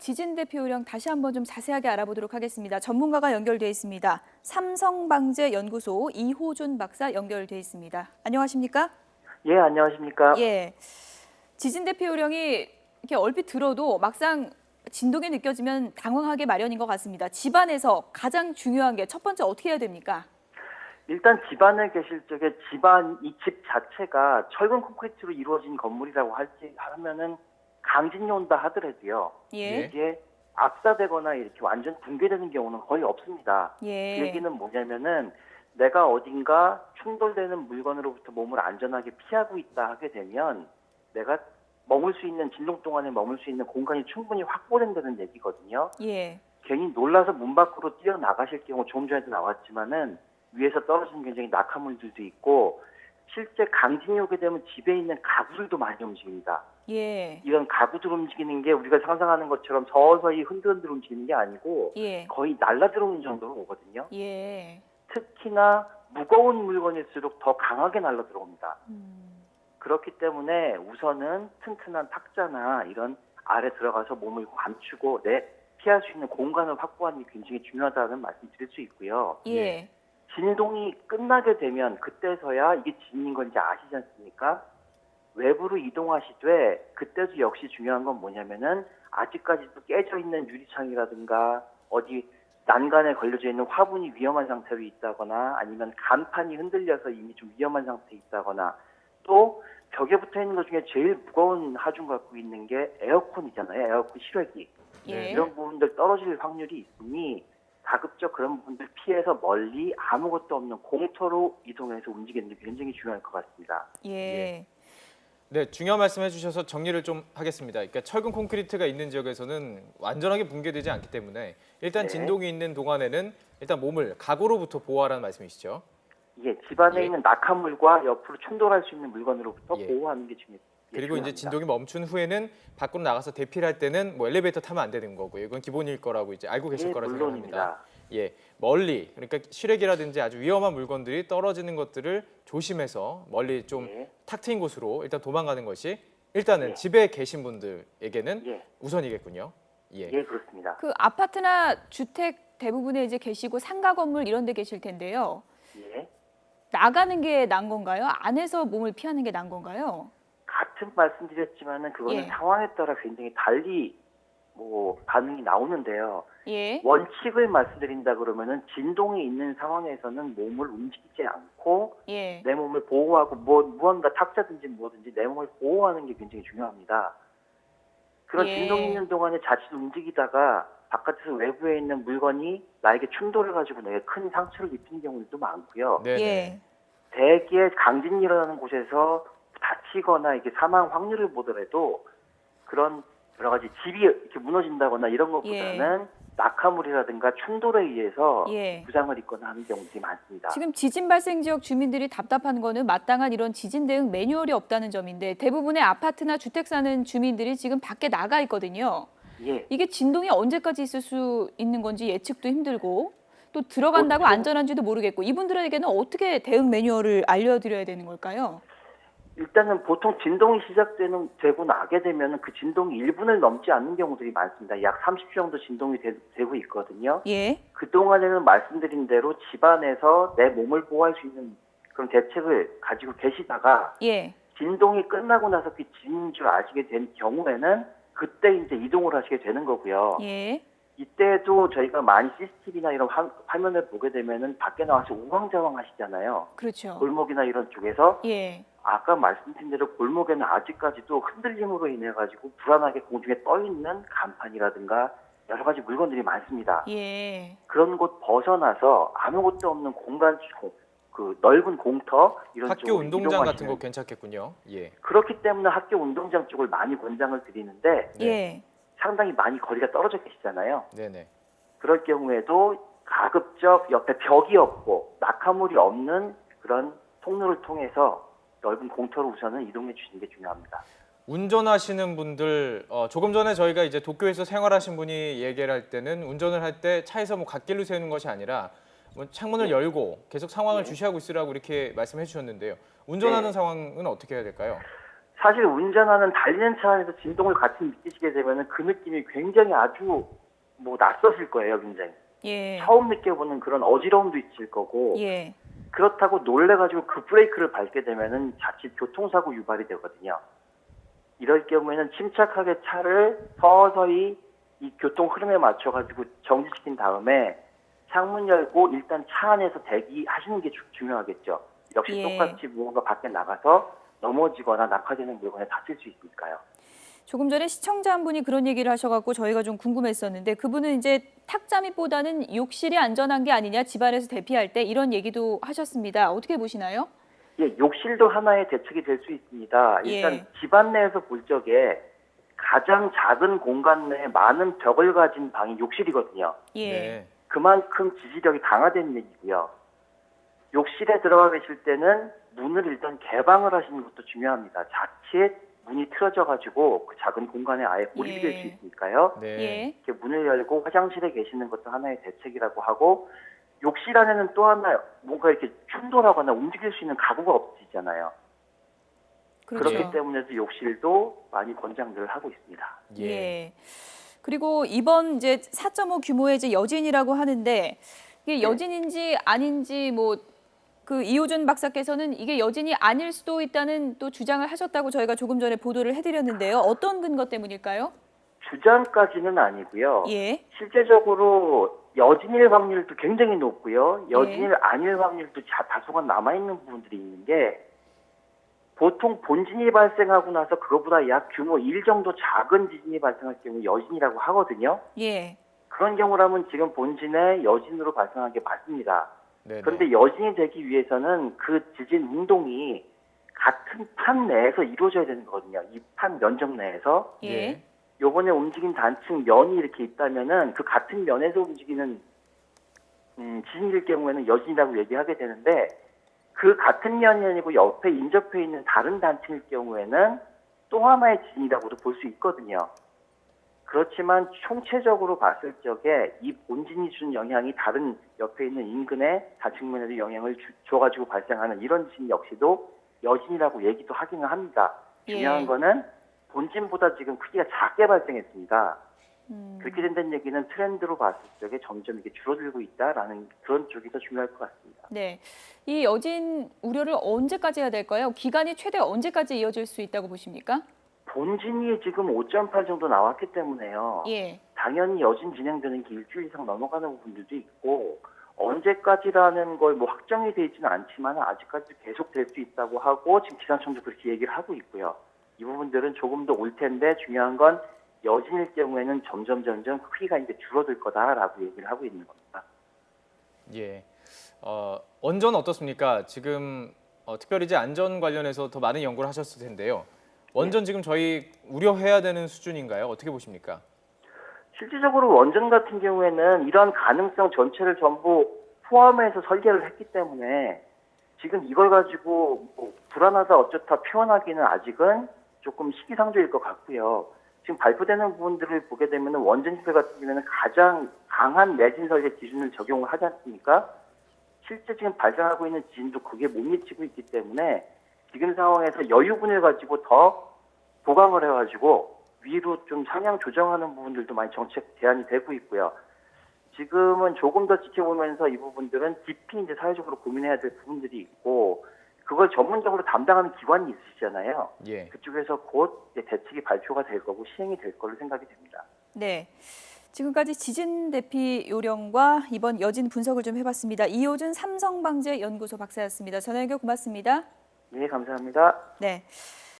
지진 대피 요령 다시 한번 좀 자세하게 알아보도록 하겠습니다. 전문가가 연결돼 있습니다. 삼성방재연구소 이호준 박사 연결돼 있습니다. 안녕하십니까? 예, 안녕하십니까? 예, 지진 대피 요령이 이렇게 얼핏 들어도 막상 진동이 느껴지면 당황하게 마련인 것 같습니다. 집안에서 가장 중요한 게 첫 번째 어떻게 해야 됩니까? 일단 집안에 계실 적에 집안 이 집 자체가 철근 콘크리트로 이루어진 건물이라고 하면은 강진이 온다 하더라도요. 예. 이게 압사되거나 이렇게 완전 붕괴되는 경우는 거의 없습니다. 예. 그 얘기는 뭐냐면은 내가 어딘가 충돌되는 물건으로부터 몸을 안전하게 피하고 있다 하게 되면 내가 머물 수 있는 진동 동안에 머물 수 있는 공간이 충분히 확보된다는 얘기거든요. 예. 괜히 놀라서 문 밖으로 뛰어나가실 경우 조금 전에도 나왔지만은 위에서 떨어지는 굉장히 낙하물들도 있고 실제 강진이 오게 되면 집에 있는 가구들도 많이 움직입니다. 예. 이런 가구들 움직이는 게 우리가 상상하는 것처럼 서서히 흔들흔들 움직이는 게 아니고 예. 거의 날아들어오는 정도로 오거든요. 예. 특히나 무거운 물건일수록 더 강하게 날아들어옵니다. 그렇기 때문에 우선은 튼튼한 탁자나 이런 아래 들어가서 몸을 감추고 피할 수 있는 공간을 확보하는 게 굉장히 중요하다는 말씀 드릴 수 있고요. 예. 진동이 끝나게 되면 그때서야 이게 진인 건지 아시지 않습니까? 외부로 이동하시되 그때도 역시 중요한 건 뭐냐면은 아직까지도 깨져 있는 유리창이라든가 어디 난간에 걸려져 있는 화분이 위험한 상태로 있다거나 아니면 간판이 흔들려서 이미 좀 위험한 상태에 있다거나 또 벽에 붙어 있는 것 중에 제일 무거운 하중 갖고 있는 게 에어컨이잖아요. 에어컨 실외기. 예. 이런 부분들 떨어질 확률이 있으니 가급적 그런 부분들 피해서 멀리 아무것도 없는 공터로 이동해서 움직이는 게 굉장히 중요할 것 같습니다. 예. 네, 중요한 말씀 해주셔서 정리를 좀 하겠습니다. 그러니까 철근 콘크리트가 있는 지역에서는 완전하게 붕괴되지 않기 때문에 일단 네. 진동이 있는 동안에는 일단 몸을 가구로부터 보호하라는 말씀이시죠? 예, 집안에 예. 있는 낙하물과 옆으로 충돌할 수 있는 물건으로부터 예. 보호하는 게 중요합니다. 그리고 이제 진동이 멈춘 후에는 밖으로 나가서 대피를 할 때는 뭐 엘리베이터 타면 안 되는 거고요. 이건 기본일 거라고 이제 알고 계실 거라 생각합니다. 물론입니다. 예, 멀리 그러니까 실외기라든지 아주 위험한 물건들이 떨어지는 것들을 조심해서 멀리 좀 탁 트인 곳으로 일단 도망가는 것이 일단은 예. 집에 계신 분들에게는 예. 우선이겠군요. 예. 예, 그렇습니다. 그 아파트나 주택 대부분에 이제 계시고 상가 건물 이런 데 계실 텐데요. 예. 나가는 게 나은 건가요? 안에서 몸을 피하는 게 나은 건가요? 같은 말씀드렸지만은 그거는 예. 상황에 따라 굉장히 달리 반응이 나오는데요. 예. 원칙을 말씀드린다 그러면은 진동이 있는 상황에서는 몸을 움직이지 않고 예. 내 몸을 보호하고 무언가 탁자든지 뭐든지 내 몸을 보호하는 게 굉장히 중요합니다. 그런 예. 진동이 있는 동안에 자칫 움직이다가 바깥에서 외부에 있는 물건이 나에게 충돌해가지고 내게 큰 상처를 입히는 경우도 많고요. 네. 예. 대개 강진이 일어나는 곳에서 다치거나 이게 사망 확률을 보더라도 그런 여러 가지 집이 이렇게 무너진다거나 이런 것보다는 낙하물이라든가 충돌에 의해서 예. 부상을 입거나 하는 경우들이 많습니다. 지금 지진 발생 지역 주민들이 답답한 거는 마땅한 이런 지진 대응 매뉴얼이 없다는 점인데 대부분의 아파트나 주택 사는 주민들이 지금 밖에 나가 있거든요. 예. 이게 진동이 언제까지 있을 수 있는 건지 예측도 힘들고 또 들어간다고 보통- 안전한지도 모르겠고 이분들에게는 어떻게 대응 매뉴얼을 알려드려야 되는 걸까요? 일단은 보통 진동이 시작되고 나게 되면 그 진동이 1분을 넘지 않는 경우들이 많습니다. 약 30초 정도 진동이 되고 있거든요. 예. 그동안에는 말씀드린 대로 집안에서 내 몸을 보호할 수 있는 그런 대책을 가지고 계시다가 예. 진동이 끝나고 나서 그게 진인 줄 아시게 된 경우에는 그때 이제 이동을 하시게 되는 거고요. 예. 이때도 저희가 많이 CCTV나 이런 화면을 보게 되면은 밖에 나와서 우왕좌왕 하시잖아요. 그렇죠. 골목이나 이런 쪽에서 예. 아까 말씀드린 대로 골목에는 아직까지도 흔들림으로 인해 가지고 불안하게 공중에 떠 있는 간판이라든가 여러 가지 물건들이 많습니다. 예. 그런 곳 벗어나서 아무것도 없는 공간, 그 넓은 공터 이런 학교 쪽으로 운동장 같은 이동하시는 거 괜찮겠군요. 예. 그렇기 때문에 학교 운동장 쪽을 많이 권장을 드리는데 네. 예. 상당히 많이 거리가 떨어져 계시잖아요. 네네. 그럴 경우에도 가급적 옆에 벽이 없고 낙하물이 없는 그런 통로를 통해서 넓은 공터로 우선은 이동해 주시는 게 중요합니다. 운전하시는 분들 조금 전에 저희가 이제 도쿄에서 생활하신 분이 얘기를 할 때는 운전을 할 때 차에서 뭐 갓길로 세우는 것이 아니라 뭐 창문을 열고 계속 상황을 주시하고 있으라고 이렇게 말씀해 주셨는데요. 운전하는 상황은 어떻게 해야 될까요? 사실 운전하는 달리는 차 안에서 진동을 같이 느끼시게 되면은 그 느낌이 굉장히 아주 뭐 낯서실 거예요, 굉장히. 예. 처음 느껴보는 그런 어지러움도 있을 거고 예. 그렇다고 놀래가지고 그 브레이크를 밟게 되면은 자칫 교통사고 유발이 되거든요. 이럴 경우에는 침착하게 차를 서서히 이 교통 흐름에 맞춰가지고 정지시킨 다음에 창문 열고 일단 차 안에서 대기하시는 게 중요하겠죠. 역시 예. 똑같이 무언가 밖에 나가서 넘어지거나 낙하되는 물건에 다칠 수 있으니까요. 조금 전에 시청자 한 분이 그런 얘기를 하셔갖고 저희가 좀 궁금했었는데 그분은 이제 탁잠입보다는 욕실이 안전한 게 아니냐 집안에서 대피할 때 이런 얘기도 하셨습니다. 어떻게 보시나요? 예, 욕실도 하나의 대책이 될 수 있습니다. 일단 예. 집안 내에서 볼 적에 가장 작은 공간 내에 많은 벽을 가진 방이 욕실이거든요. 예. 네. 그만큼 지지력이 강화된 얘기고요. 욕실에 들어가 계실 때는 문을 일단 개방을 하시는 것도 중요합니다. 자칫 문이 틀어져가지고 그 작은 공간에 아예 고립이 될 수 예. 있으니까요. 네. 예. 이렇게 문을 열고 화장실에 계시는 것도 하나의 대책이라고 하고 욕실 안에는 또 하나 뭔가 이렇게 충돌하거나 움직일 수 있는 가구가 없잖아요. 그렇죠. 그렇기 때문에도 욕실도 많이 권장들을 하고 있습니다. 예. 그리고 이번 이제 4.5 규모의 이제 여진이라고 하는데 이게 여진인지 아닌지 뭐 그 이호준 박사께서는 이게 여진이 아닐 수도 있다는 또 주장을 하셨다고 저희가 조금 전에 보도를 해드렸는데요. 어떤 근거 때문일까요? 주장까지는 아니고요. 예. 실제적으로 여진일 확률도 굉장히 높고요. 여진일 아닐 확률도 다소가 남아있는 부분들이 있는 게 보통 본진이 발생하고 나서 그거보다 약 규모 1 정도 작은 지진이 발생할 경우 여진이라고 하거든요. 예. 그런 경우라면 지금 본진에 여진으로 발생한 게 맞습니다. 네네. 그런데 여진이 되기 위해서는 그 지진 운동이 같은 판 내에서 이루어져야 되는 거거든요. 이 판 면적 내에서. 예. 요번에 움직인 단층 면이 이렇게 있다면은 그 같은 면에서 움직이는 지진일 경우에는 여진이라고 얘기하게 되는데 그 같은 면이 아니고 옆에 인접해 있는 다른 단층일 경우에는 또 하나의 지진이라고도 볼 수 있거든요. 그렇지만 총체적으로 봤을 적에 이 본진이 준 영향이 다른 옆에 있는 인근의 다층면에도 영향을 줘가지고 발생하는 이런 지진 역시도 여진이라고 얘기도 하기는 합니다. 중요한 예. 거는 본진보다 지금 크기가 작게 발생했습니다. 그렇게 된다는 얘기는 트렌드로 봤을 적에 점점 이게 줄어들고 있다라는 그런 쪽이 더 중요할 것 같습니다. 네. 이 여진 우려를 언제까지 해야 될까요? 기간이 최대 언제까지 이어질 수 있다고 보십니까? 본진이 지금 5.8 정도 나왔기 때문에요. 예. 당연히 여진 진행되는 게 일주일 이상 넘어가는 부분들도 있고 언제까지라는 걸 뭐 확정이 되어 있지는 않지만 아직까지 계속 될 수 있다고 하고 지금 기상청도 그렇게 얘기를 하고 있고요. 이 부분들은 조금 더 올 텐데 중요한 건 여진일 경우에는 점점 크기가 이제 줄어들 거다라고 얘기를 하고 있는 겁니다. 예. 원전 어떻습니까? 지금 특별히 이제 안전 관련해서 더 많은 연구를 하셨을 텐데요. 원전 지금 저희 우려해야 되는 수준인가요? 어떻게 보십니까? 실질적으로 원전 같은 경우에는 이러한 가능성 전체를 전부 포함해서 설계를 했기 때문에 지금 이걸 가지고 뭐 불안하다 어쩌다 표현하기는 아직은 조금 시기상조일 것 같고요. 지금 발표되는 부분들을 보게 되면 원전 시설 같은 경우에는 가장 강한 내진 설계 기준을 적용을 하지 않습니까? 실제 지금 발생하고 있는 지진도 그게 못 미치고 있기 때문에 지금 상황에서 여유분을 가지고 더 보강을 해가지고 위로 좀 상향 조정하는 부분들도 많이 정책 대안이 되고 있고요. 지금은 조금 더 지켜보면서 이 부분들은 깊이 이제 사회적으로 고민해야 될 부분들이 있고 그걸 전문적으로 담당하는 기관이 있으시잖아요. 예. 그쪽에서 곧 이제 대책이 발표가 될 거고 시행이 될 걸로 생각이 됩니다. 네. 지금까지 지진 대피 요령과 이번 여진 분석을 좀 해봤습니다. 이호준 삼성방재연구소 박사였습니다. 전화 연결 고맙습니다. 네, 감사합니다. 네.